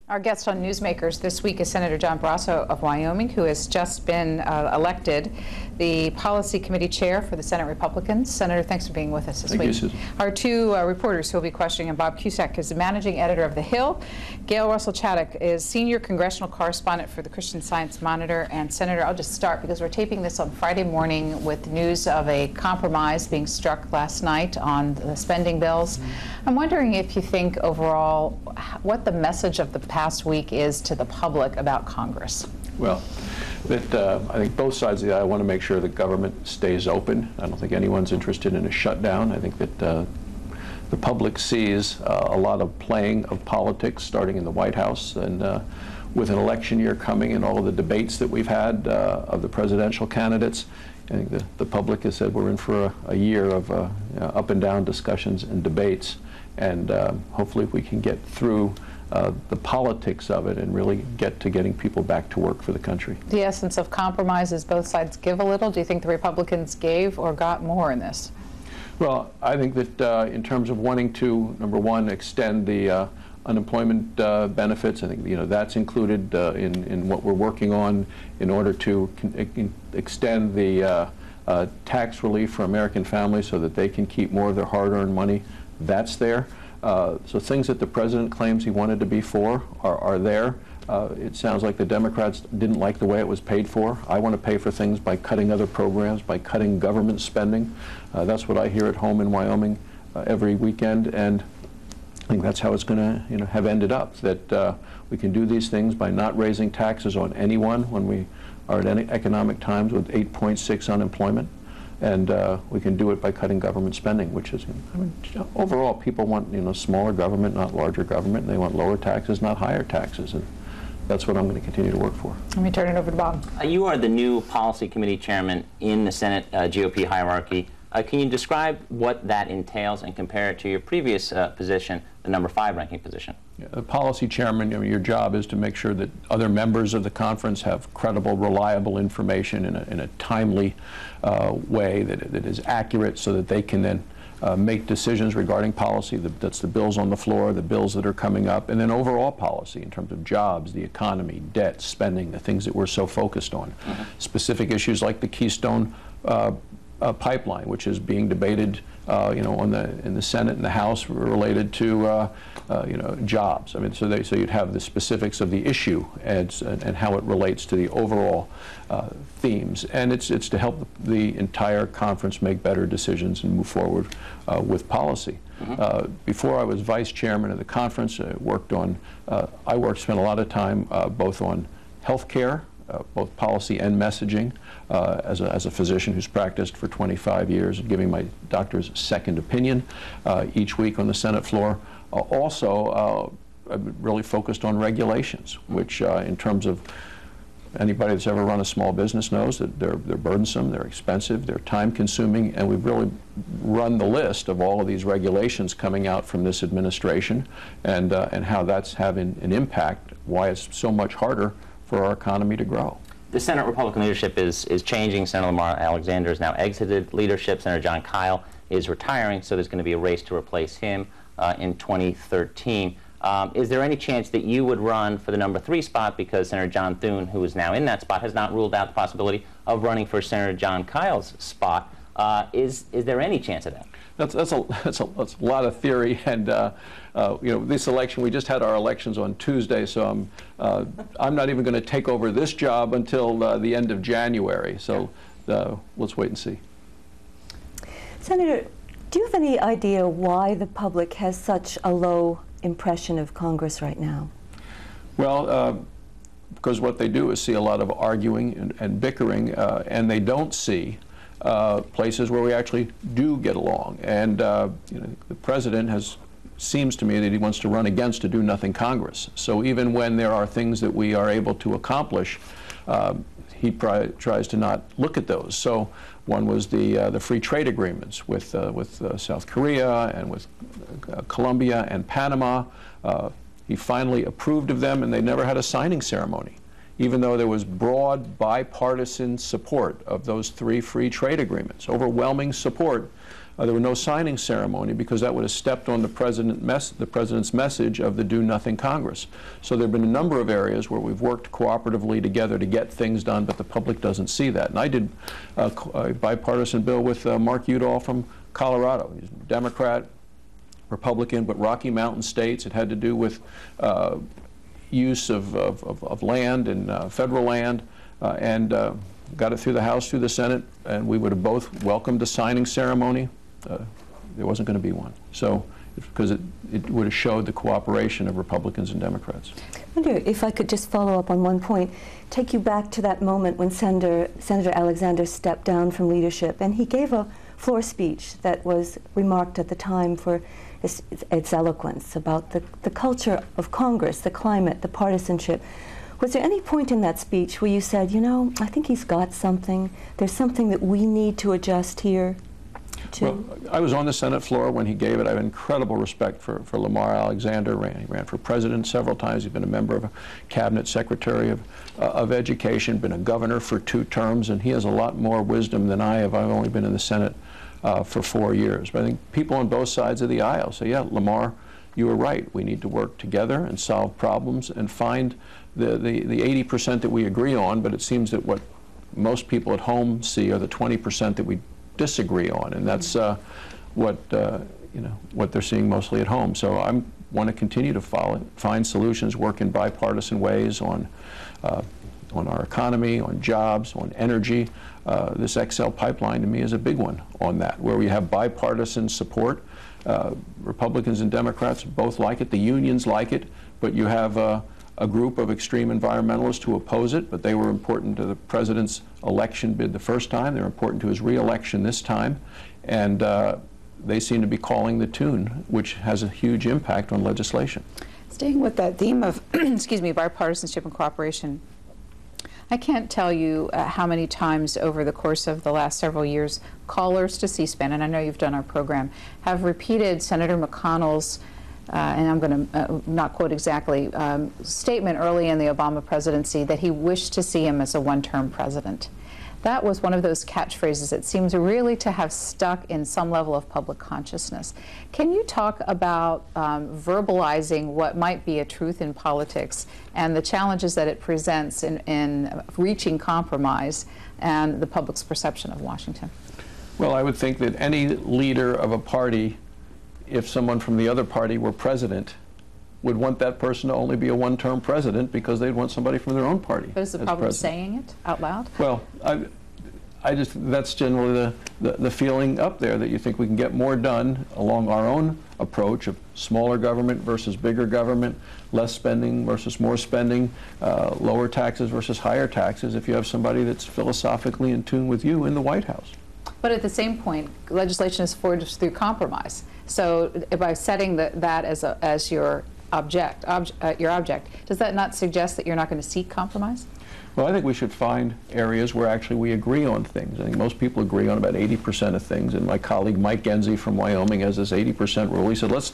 Our guest on Newsmakers this week is Senator John Barrasso of Wyoming, who has just been elected the Policy Committee Chair for the Senate Republicans. Senator, thanks for being with us this week. Thank you, Susan. Our two reporters who will be questioning him, Bob Cusack is the managing editor of The Hill. Gail Russell-Chaddock is senior congressional correspondent for the Christian Science Monitor. And Senator, I'll just start because we're taping this on Friday morning with news of a compromise being struck last night on the spending bills. I'm wondering if you think overall what the message of the past week is to the public about Congress. Well, I think both sides of the aisle want to make sure the government stays open. I don't think anyone's interested in a shutdown. I think that the public sees a lot of playing of politics starting in the White House, and with an election year coming and all of the debates that we've had of the presidential candidates, I think the public has said we're in for a year of up and down discussions and debates, and hopefully if we can get through the politics of it and really get to getting people back to work for the country. The essence of compromise is both sides give a little. Do you think the Republicans gave or got more in this? Well, I think that in terms of wanting to, number one, extend the unemployment benefits, I think that's included in what we're working on in order to extend the tax relief for American families so that they can keep more of their hard-earned money. That's there. So things that the president claims he wanted to be for are there. It sounds like the Democrats didn't like the way it was paid for. I want to pay for things by cutting other programs, by cutting government spending. That's what I hear at home in Wyoming every weekend, and I think that's how it's going to have ended up, that we can do these things by not raising taxes on anyone when we are at any economic times with 8.6 unemployment. And we can do it by cutting government spending, which is, overall, people want smaller government, not larger government, and they want lower taxes, not higher taxes, and that's what I'm going to continue to work for. Let me turn it over to Bob. You are the new Policy Committee Chairman in the Senate GOP hierarchy. Can you describe what that entails and compare it to your previous position, the number 5 ranking position? The policy chairman, your job is to make sure that other members of the conference have credible, reliable information in a timely way that is accurate so that they can then make decisions regarding policy. That's the bills on the floor, the bills that are coming up, and then overall policy in terms of jobs, the economy, debt, spending, the things that we're so focused on. Specific issues like the Keystone pipeline, which is being debated, in the Senate and the House related to, jobs. I mean, so you'd have the specifics of the issue and how it relates to the overall themes, and it's to help the entire conference make better decisions and move forward with policy. Before I was vice chairman of the conference, I spent a lot of time both on health care, both policy and messaging, as a physician who's practiced for 25 years and giving my doctor's second opinion each week on the Senate floor. Also, I'm really focused on regulations, which in terms of anybody that's ever run a small business knows that they're burdensome, they're expensive, they're time-consuming, and we've really run the list of all of these regulations coming out from this administration and how that's having an impact, why it's so much harder for our economy to grow. The Senate Republican leadership is changing. Senator Lamar Alexander has now exited leadership. Senator John Kyl is retiring, so there's going to be a race to replace him in 2013. Is there any chance that you would run for the number 3 spot, because Senator John Thune, who is now in that spot, has not ruled out the possibility of running for Senator John Kyl's spot? Is there any chance of that? That's a lot of theory, and this election, we just had our elections on Tuesday, so I'm not even going to take over this job until the end of January. So let's wait and see. Senator, do you have any idea why the public has such a low impression of Congress right now? Well, because what they do is see a lot of arguing and bickering, and they don't see places where we actually do get along. And the president seems to me that he wants to run against a do-nothing Congress. So even when there are things that we are able to accomplish, he tries to not look at those. So one was the free trade agreements with South Korea and with Colombia and Panama. He finally approved of them, and they never had a signing ceremony. even though there was broad bipartisan support of those 3 free trade agreements, overwhelming support, there was no signing ceremony because that would have stepped on the president's message of the do-nothing Congress. So there have been a number of areas where we've worked cooperatively together to get things done, but the public doesn't see that. And I did a bipartisan bill with Mark Udall from Colorado. He's a Democrat, Republican, but Rocky Mountain states. It had to do with use of land and federal land, and got it through the House, through the Senate, and we would have both welcomed a signing ceremony. There wasn't going to be one. So, because it would have showed the cooperation of Republicans and Democrats. I wonder if I could just follow up on one point, take you back to that moment when Senator Alexander stepped down from leadership, and he gave a floor speech that was remarked at the time for its eloquence about the culture of Congress, the climate, the partisanship. Was there any point in that speech where you said, you know, I think he's got something, there's something that we need to adjust here? Well, I was on the Senate floor when he gave it. I have incredible respect for Lamar Alexander. He ran for president several times. He's been a member of a cabinet secretary of education, been a governor for 2 terms, and he has a lot more wisdom than I have. I've only been in the Senate for 4 years. But I think people on both sides of the aisle say, yeah, Lamar, you were right. We need to work together and solve problems and find the 80% that we agree on, but it seems that what most people at home see are the 20% that we disagree on, and that's what they're seeing mostly at home. So I want to continue to find solutions, work in bipartisan ways on our economy, on jobs, on energy. This XL pipeline to me is a big one on that, where we have bipartisan support. Republicans and Democrats both like it. The unions like it, but you have a group of extreme environmentalists who oppose it, but they were important to the president's election bid the first time. They're important to his re-election this time, and they seem to be calling the tune, which has a huge impact on legislation. Staying with that theme of, excuse me, bipartisanship and cooperation, I can't tell you how many times over the course of the last several years, callers to C-SPAN, and I know you've done our program, have repeated Senator McConnell's and I'm going to not quote exactly, statement early in the Obama presidency that he wished to see him as a one-term president. That was one of those catchphrases that seems really to have stuck in some level of public consciousness. Can you talk about verbalizing what might be a truth in politics and the challenges that it presents in reaching compromise and the public's perception of Washington? Well, I would think that any leader of a party, if someone from the other party were president, would want that person to only be a one-term president because they'd want somebody from their own party. But is the problem saying it out loud? Well, that's generally the feeling up there, that you think we can get more done along our own approach of smaller government versus bigger government, less spending versus more spending, lower taxes versus higher taxes, if you have somebody that's philosophically in tune with you in the White House. But at the same point, legislation is forged through compromise. So by setting that as your object, does that not suggest that you're not going to seek compromise? Well, I think we should find areas where actually we agree on things. I think most people agree on about 80% of things, and my colleague Mike Genzie from Wyoming has this 80% rule. He said, let's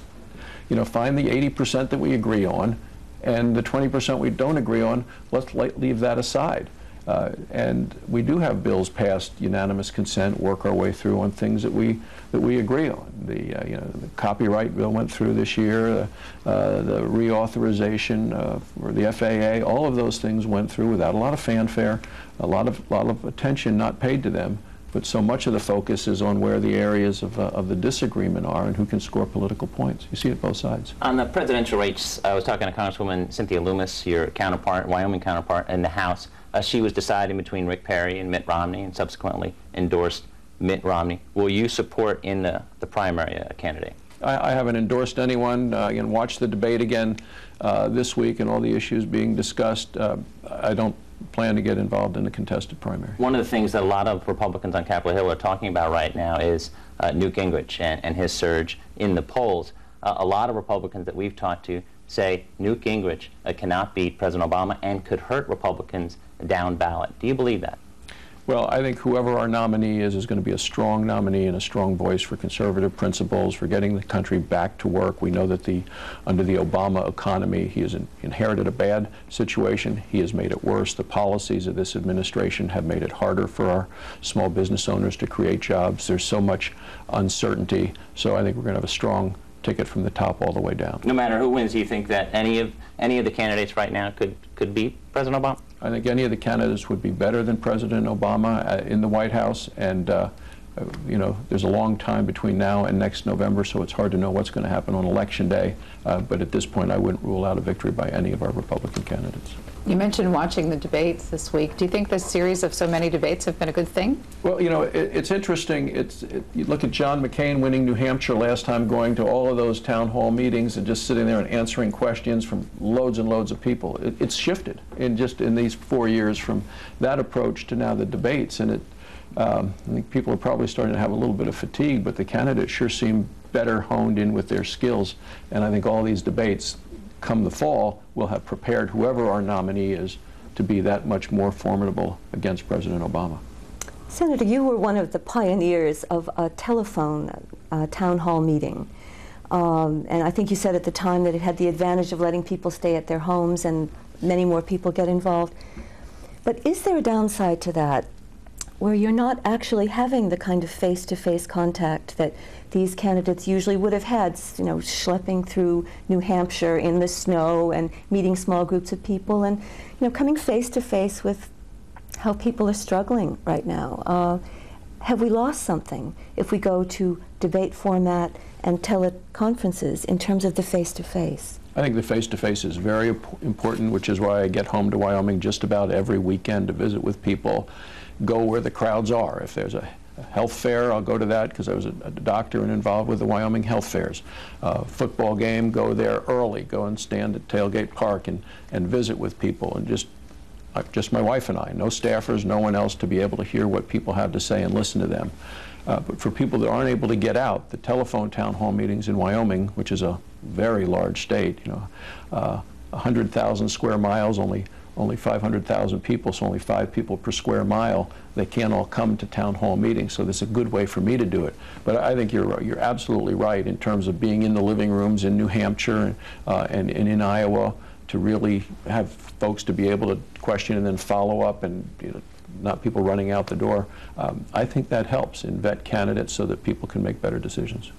find the 80% that we agree on, and the 20% we don't agree on, let's leave that aside. And we do have bills passed unanimous consent, work our way through on things that we agree on. The copyright bill went through this year, the reauthorization for the FAA, all of those things went through without a lot of fanfare, a lot of attention not paid to them. But so much of the focus is on where the areas of the disagreement are and who can score political points. You see it both sides. On the presidential race, I was talking to Congresswoman Cynthia Lummis, your counterpart, Wyoming counterpart, in the House. She was deciding between Rick Perry and Mitt Romney, and subsequently endorsed Mitt Romney. Will you support in the primary candidate? I haven't endorsed anyone. Again, watch the debate again this week and all the issues being discussed. I don't plan to get involved in a contested primary. One of the things that a lot of Republicans on Capitol Hill are talking about right now is Newt Gingrich and his surge in the polls. A lot of Republicans that we've talked to say Newt Gingrich cannot beat President Obama and could hurt Republicans down ballot. Do you believe that? Well, I think whoever our nominee is going to be a strong nominee and a strong voice for conservative principles, for getting the country back to work. We know that under the Obama economy, he has inherited a bad situation. He has made it worse. The policies of this administration have made it harder for our small business owners to create jobs. There's so much uncertainty. So I think we're going to have a strong ticket from the top all the way down. No matter who wins, do you think that any of the candidates right now could beat President Obama? I think any of the candidates would be better than President Obama in the White House, and you know, there's a long time between now and next November, so it's hard to know what's going to happen on Election Day, but at this point I wouldn't rule out a victory by any of our Republican candidates. You mentioned watching the debates this week. Do you think this series of so many debates have been a good thing? Well, you know, it's interesting. You look at John McCain winning New Hampshire last time, going to all of those town hall meetings and just sitting there and answering questions from loads and loads of people. It's shifted in these 4 years from that approach to now the debates, and I think people are probably starting to have a little bit of fatigue, but the candidates sure seem better honed in with their skills, and I think all these debates come the fall will have prepared whoever our nominee is to be that much more formidable against President Obama. Senator, you were one of the pioneers of a telephone town hall meeting. And I think you said at the time that it had the advantage of letting people stay at their homes and many more people get involved. But is there a downside to that, where you're not actually having the kind of face-to-face contact that these candidates usually would have had, you know, schlepping through New Hampshire in the snow and meeting small groups of people and, you know, coming face-to-face with how people are struggling right now? Have we lost something if we go to debate format and teleconferences in terms of the face-to-face? I think the face-to-face is very important, which is why I get home to Wyoming just about every weekend to visit with people, go where the crowds are. If there's a health fair, I'll go to that because I was a doctor and involved with the Wyoming health fairs. Football game, go there early, go and stand at Tailgate Park and visit with people, and just my wife and I, no staffers, no one else, to be able to hear what people have to say and listen to them. But for people that aren't able to get out, the telephone town hall meetings in Wyoming, which is a very large state, you know, 100,000 square miles, only 500,000 people, so only 5 people per square mile. They can't all come to town hall meetings, so this is a good way for me to do it. But I think you're absolutely right in terms of being in the living rooms in New Hampshire and in Iowa, to really have folks to be able to question and then follow up, and, you know, not people running out the door. I think that helps in vet candidates so that people can make better decisions.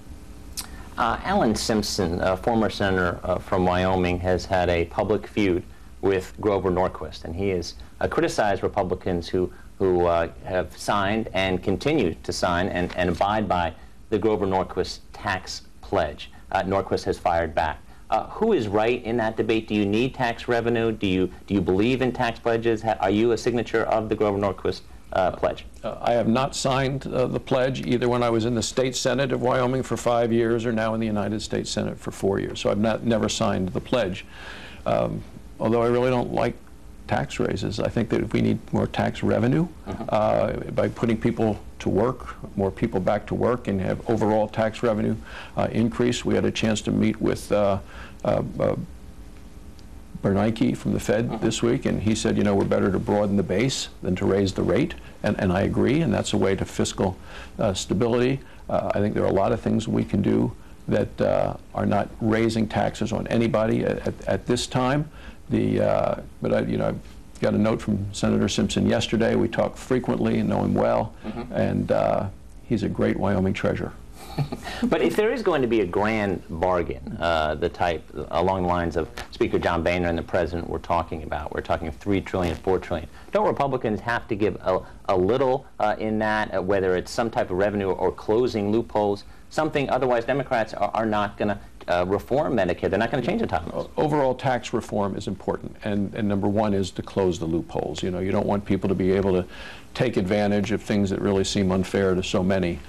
Alan Simpson, a former senator from Wyoming, has had a public feud with Grover Norquist, and he has criticized Republicans who have signed and continue to sign and abide by the Grover Norquist tax pledge. Norquist has fired back. Who is right in that debate? Do you need tax revenue? Do you believe in tax pledges? Are you a signature of the Grover Norquist pledge? I have not signed the pledge, either when I was in the state Senate of Wyoming for 5 years or now in the United States Senate for 4 years. So I've never signed the pledge. Although I really don't like tax raises. I think that if we need more tax revenue by putting people to work, more people back to work, and have overall tax revenue increase. We had a chance to meet with Bernanke from the Fed this week, and he said, you know, we're better to broaden the base than to raise the rate, and I agree, and that's a way to fiscal stability. I think there are a lot of things we can do that are not raising taxes on anybody at this time. But I've got a note from Senator Simpson yesterday. We talk frequently and know him well, and he's a great Wyoming treasurer. But if there is going to be a grand bargain, the type along the lines of Speaker John Boehner and the President were talking about, we're talking $3 trillion, $4 trillion, don't Republicans have to give a little in that, whether it's some type of revenue or closing loopholes, something? Otherwise Democrats are not going to reform Medicare. They're not going to change entitlements. Overall tax reform is important, and number one is to close the loopholes. You know, you don't want people to be able to take advantage of things that really seem unfair to so many,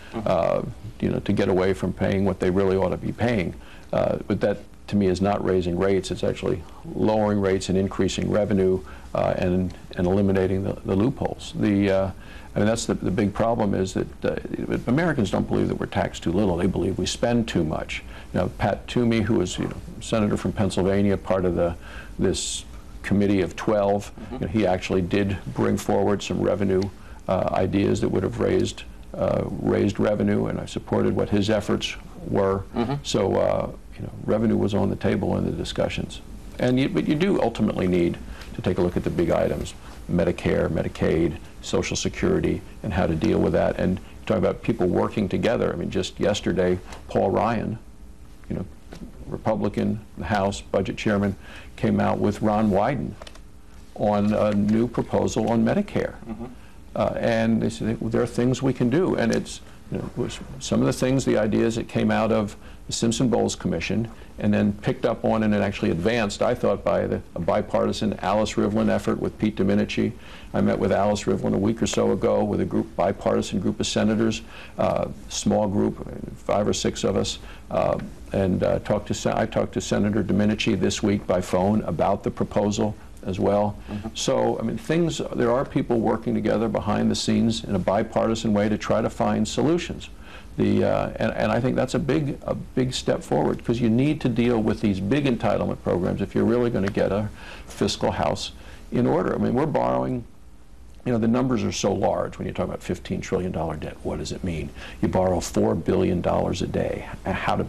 you know, to get away from paying what they really ought to be paying. But that, to me, is not raising rates. It's actually lowering rates and increasing revenue and eliminating the loopholes. I mean, that's the big problem, is that Americans don't believe that we're taxed too little. They believe we spend too much. You know, Pat Toomey, who was, you know, senator from Pennsylvania, part of this committee of 12, you know, he actually did bring forward some revenue ideas that would have raised revenue, and I supported what his efforts were. So revenue was on the table in the discussions. But you do ultimately need to take a look at the big items: Medicare, Medicaid, Social Security, and how to deal with that. And talking about people working together. I mean, just yesterday, Paul Ryan, Republican House Budget Chairman, came out with Ron Wyden on a new proposal on Medicare. And they said there are things we can do, and it's some of the things, the ideas that came out of the Simpson-Bowles Commission, and then picked up on and actually advanced, I thought, by a bipartisan Alice Rivlin effort with Pete Domenici. I met with Alice Rivlin a week or so ago with a bipartisan group of senators, small group, 5 or 6 of us, and I talked to Senator Domenici this week by phone about the proposal as well. So, I mean, there are people working together behind the scenes in a bipartisan way to try to find solutions. And I think that's a big step forward, because you need to deal with these big entitlement programs if you're really going to get a fiscal house in order. I mean, we're borrowing, the numbers are so large when you talk about $15 trillion debt. What does it mean? You borrow $4 billion a day.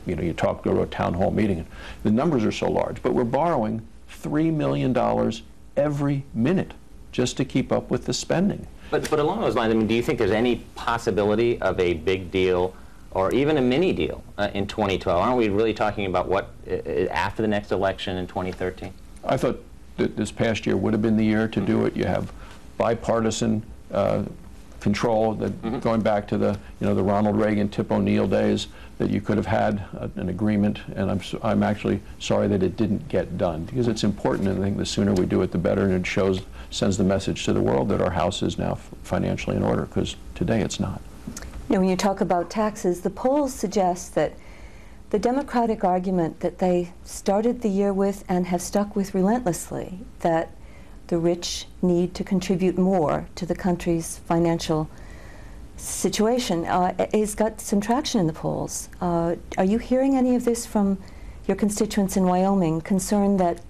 You go to a town hall meeting, and the numbers are so large, but we're borrowing $3 million every minute just to keep up with the spending. But along those lines, I mean, do you think there's any possibility of a big deal or even a mini deal in 2012? Aren't we really talking about what after the next election in 2013? I thought that this past year would have been the year to do it. You have bipartisan control, going back to the the Ronald Reagan, Tip O'Neill days, that you could have had an agreement, and I'm actually sorry that it didn't get done, because it's important, and I think the sooner we do it, the better, and it sends the message to the world that our house is now financially in order, because today it's not. When you talk about taxes, the polls suggest that the Democratic argument that they started the year with and have stuck with relentlessly, that the rich need to contribute more to the country's financial situation, has got some traction in the polls. Are you hearing any of this from your constituents in Wyoming, concerned that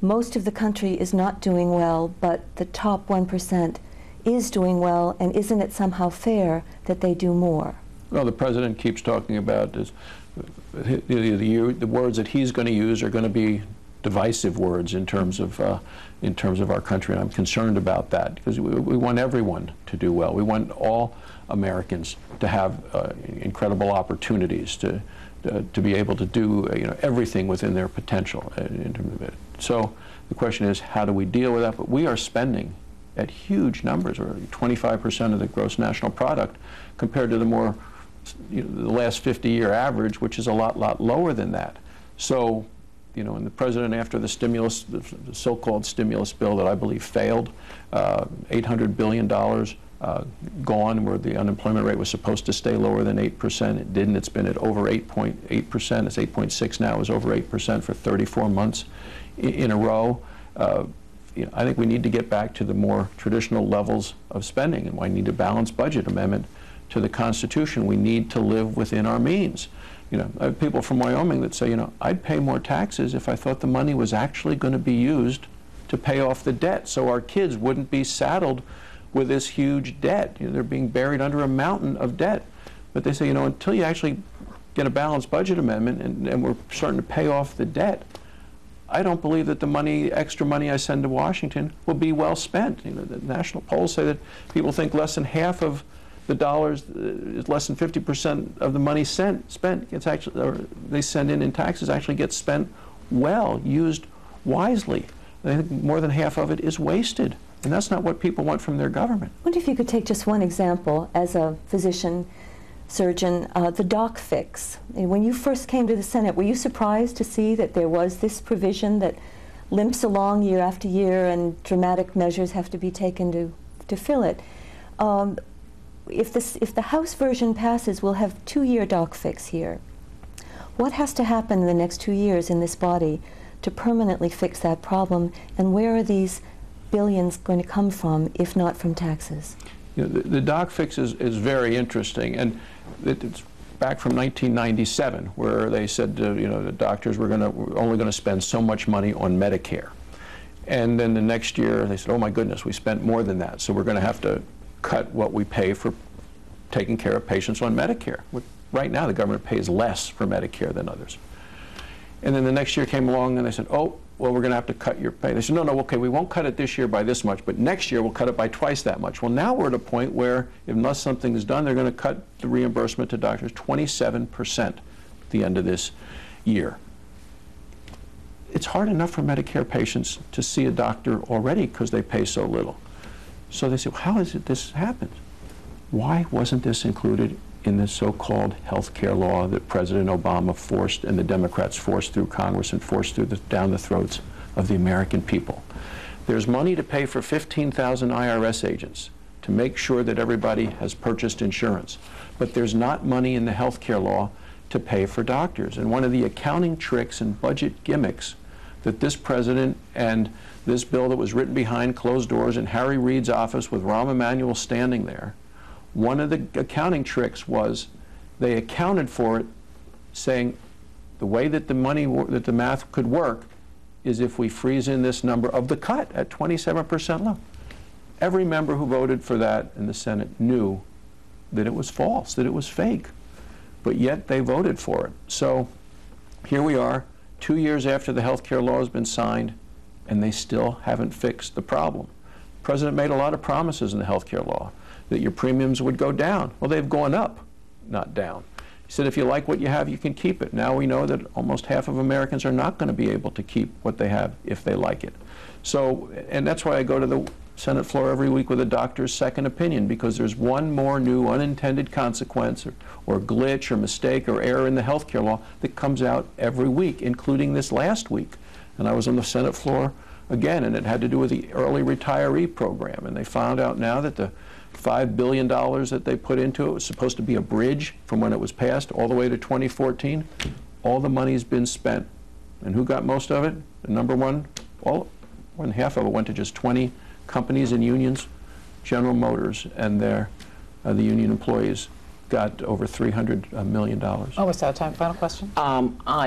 most of the country is not doing well, but the top 1% is doing well, and isn't it somehow fair that they do more? Well, the president keeps talking about the words that he's going to use are going to be divisive words in terms of our country, and I'm concerned about that, because we want everyone to do well. We want all Americans to have incredible opportunities to be able to do everything within their potential. So the question is, how do we deal with that? But we are spending at huge numbers, or 25% of the gross national product, compared to the last 50-year average, which is a lot lower than that. So, and the president, after the stimulus, the so-called stimulus bill that I believe failed, $800 billion gone, where the unemployment rate was supposed to stay lower than 8%. It didn't. It's been at over 8.8%. It's 8.6 now. It was over 8% for 34 months in a row. I think we need to get back to the more traditional levels of spending, and we need a balanced budget amendment to the Constitution. We need to live within our means. I have people from Wyoming that say, I'd pay more taxes if I thought the money was actually going to be used to pay off the debt, so our kids wouldn't be saddled with this huge debt. They're being buried under a mountain of debt. But they say, until you actually get a balanced budget amendment and we're starting to pay off the debt, I don't believe that the extra money I send to Washington will be well spent. The national polls say that people think less than half of the dollars, less than 50% of the money spent gets actually, or they send in taxes, actually gets spent well, used wisely. I think more than half of it is wasted, and that's not what people want from their government. I wonder if you could take just one example as a physician, surgeon, the doc fix. When you first came to the Senate, were you surprised to see that there was this provision that limps along year after year and dramatic measures have to be taken to fill it? If the House version passes, we'll have 2-year doc fix here. What has to happen in the next 2 years in this body to permanently fix that problem, and where are these billions going to come from, if not from taxes? The doc fix is very interesting, and it's back from 1997, where they said the doctors were only going to spend so much money on Medicare, and then the next year they said, oh my goodness, we spent more than that, so we're going to have to cut what we pay for taking care of patients on Medicare. Right now, the government pays less for Medicare than others. And then the next year came along and they said, oh, well, we're going to have to cut your pay. They said, no, no, okay, we won't cut it this year by this much, but next year we'll cut it by twice that much. Well, now we're at a point where, unless something is done, they're going to cut the reimbursement to doctors 27% at the end of this year. It's hard enough for Medicare patients to see a doctor already because they pay so little. So they say, well, how is it this happened? Why wasn't this included in the so-called health care law that President Obama forced and the Democrats forced through Congress and forced through down the throats of the American people? There's money to pay for 15,000 IRS agents to make sure that everybody has purchased insurance. But there's not money in the health care law to pay for doctors. And one of the accounting tricks and budget gimmicks that this president and this bill that was written behind closed doors in Harry Reid's office with Rahm Emanuel standing there, one of the accounting tricks was they accounted for it saying the way that the math could work is if we freeze in this number of the cut at 27% low. Every member who voted for that in the Senate knew that it was false, that it was fake, but yet they voted for it. So here we are, 2 years after the health care law has been signed, and they still haven't fixed the problem. The president made a lot of promises in the health care law, that your premiums would go down. Well, they've gone up, not down. He said, if you like what you have, you can keep it. Now we know that almost half of Americans are not going to be able to keep what they have if they like it. So, and that's why I go to the Senate floor every week with a doctor's second opinion, because there's one more new unintended consequence or glitch or mistake or error in the health care law that comes out every week, including this last week. And I was on the Senate floor again, and it had to do with the early retiree program. And they found out now that the $5 billion that they put into it was supposed to be a bridge from when it was passed all the way to 2014. All the money's been spent. And who got most of it? The number one, more than half of it went to just 20 companies and unions. General Motors and the union employees got over $300 million. Almost out of time. Final question.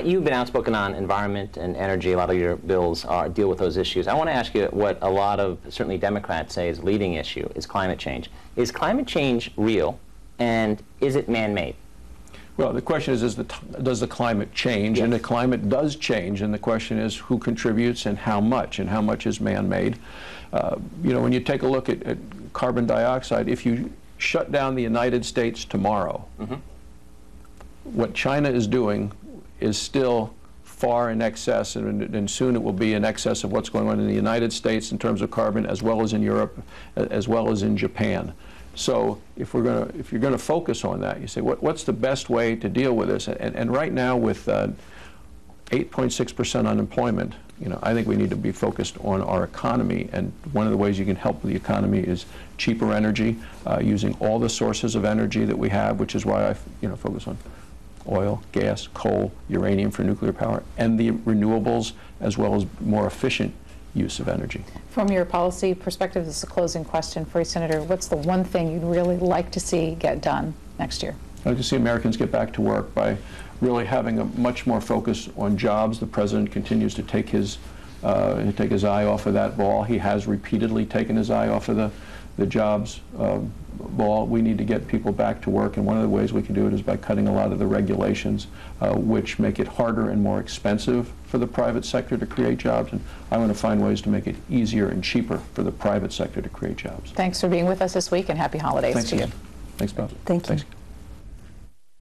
You've been outspoken on environment and energy. A lot of your bills deal with those issues. I want to ask you what a lot of, certainly Democrats, say is a leading issue is climate change. Is climate change real, and is it man-made? Well, the question is does the climate change? Yes. And the climate does change, and the question is who contributes and how much is man-made. You know, when you take a look at carbon dioxide, if you shut down the United States tomorrow, what China is doing is still far in excess, and soon it will be in excess of what's going on in the United States in terms of carbon, as well as in Europe, as well as in Japan. So if you're going to focus on that, you say, what's the best way to deal with this? And right now, with 8.6% unemployment, you know, I think we need to be focused on our economy, and one of the ways you can help the economy is cheaper energy, using all the sources of energy that we have, which is why I focus on oil, gas, coal, uranium for nuclear power, and the renewables, as well as more efficient use of energy. From your policy perspective, this is a closing question for you, Senator. What's the one thing you'd really like to see get done next year? I'd like to see Americans get back to work by really having a much more focus on jobs. The president continues to take his eye off of that ball. He has repeatedly taken his eye off of the jobs ball. We need to get people back to work, and one of the ways we can do it is by cutting a lot of the regulations, which make it harder and more expensive for the private sector to create jobs. And I want to find ways to make it easier and cheaper for the private sector to create jobs. Thanks for being with us this week, and happy holidays to you. Thanks, Bob. Thank you. Thanks.